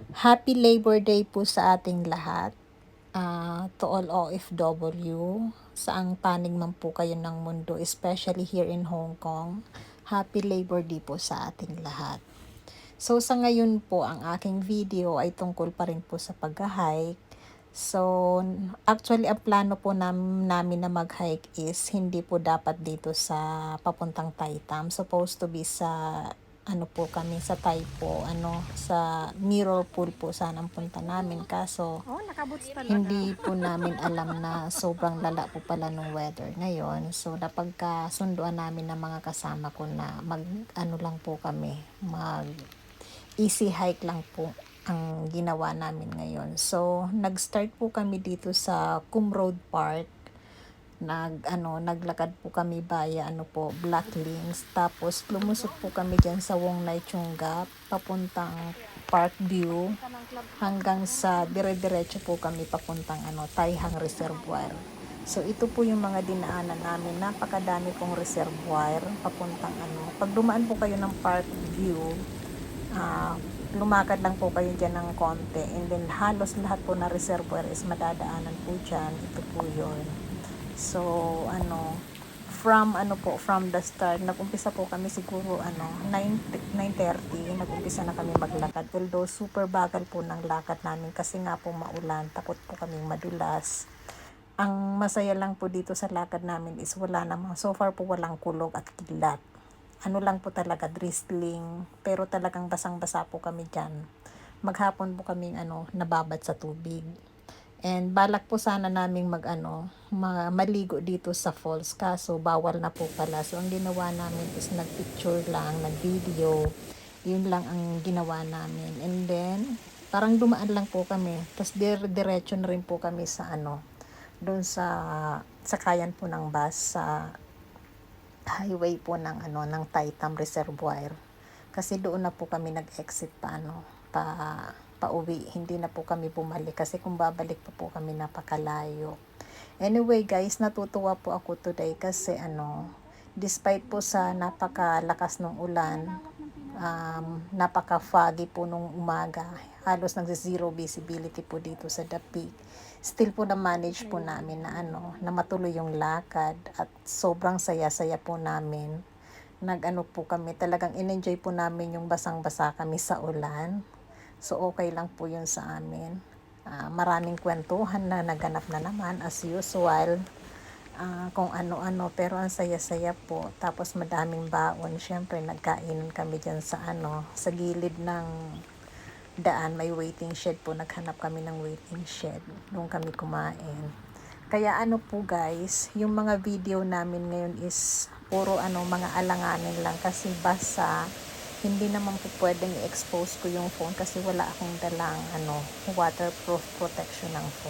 Happy Labor Day po sa ating lahat. To all OFW, saang panig man po kayo ng mundo, especially here in Hong Kong. Happy Labor Day po sa ating lahat. So sa ngayon po, ang aking video ay tungkol pa rin po sa pag-hike. So actually ang plano po namin na mag-hike is hindi po dapat dito sa papuntang Tai Tam. Supposed to be sa ano po kami sa Taipo, sa Mirror Pool po sana ang punta namin, kaso hindi po namin alam na sobrang lala po pala ng weather ngayon. So napagkasunduan namin ng mga kasama ko na mag lang po kami, mag easy hike lang po ang ginawa namin ngayon. So nag-start po kami dito sa Kum Road Park. Naglakad po kami via Black Links, tapos lumusot po kami diyan sa Wong Nai Chung Gap papuntang Park View hanggang sa dire-diretso po kami papuntang Tai Hang Reservoir. So ito po yung mga dinaanan namin, napakadami pong reservoir papuntang pag dumaan po kayo ng Park View, lumakad lang po kayo dyan ng konti, and then halos lahat po na reservoir is madadaanan po dyan. Ito po yun. So from the start, nag-umpisa po kami siguro 9:30, nag-umpisa na kami maglakad, although super bagal po ng lakad namin kasi nga po maulan, takot po kaming madulas. Ang masaya lang po dito sa lakad namin is wala namang, so far po walang kulog at kidlat. Lang po talaga, drizzling, pero talagang basang-basa po kami dyan. Maghapon po kaming nababad sa tubig. And balak po sana naming maligo dito sa falls, kaso bawal na po pala. So ang ginawa namin is nagpicture lang, nagvideo. Yun lang ang ginawa namin. And then parang dumaan lang po kami. Tapos diretso na rin po kami sa doon sa sakayan po ng bus sa highway po ng Tai Tam Reservoir. Kasi doon na po kami nag-exit pauwi, hindi na po kami bumalik kasi kung babalik pa po kami napakalayo. Anyway guys, natutuwa po ako today kasi despite po sa napakalakas ng ulan, napaka-foggy po nung umaga, halos nagsi-zero visibility po dito sa The Peak, still po na-manage po namin na matuloy yung lakad at sobrang saya-saya po namin. Po kami, talagang in-enjoy po namin yung basang-basa kami sa ulan. So okay lang po yun sa amin. Maraming kwentuhan na naganap na naman as usual. Kung ano-ano, pero ang saya-saya po. Tapos madaming baon. Syempre nagkainan kami dyan sa sa gilid ng daan, may waiting shed po. Naghanap kami ng waiting shed. Doon kami kumain. Kaya po guys, yung mga video namin ngayon is puro mga alanganin lang kasi basa. Hindi naman po pwedeng i-expose ko yung phone kasi wala akong dalang waterproof protection ng phone.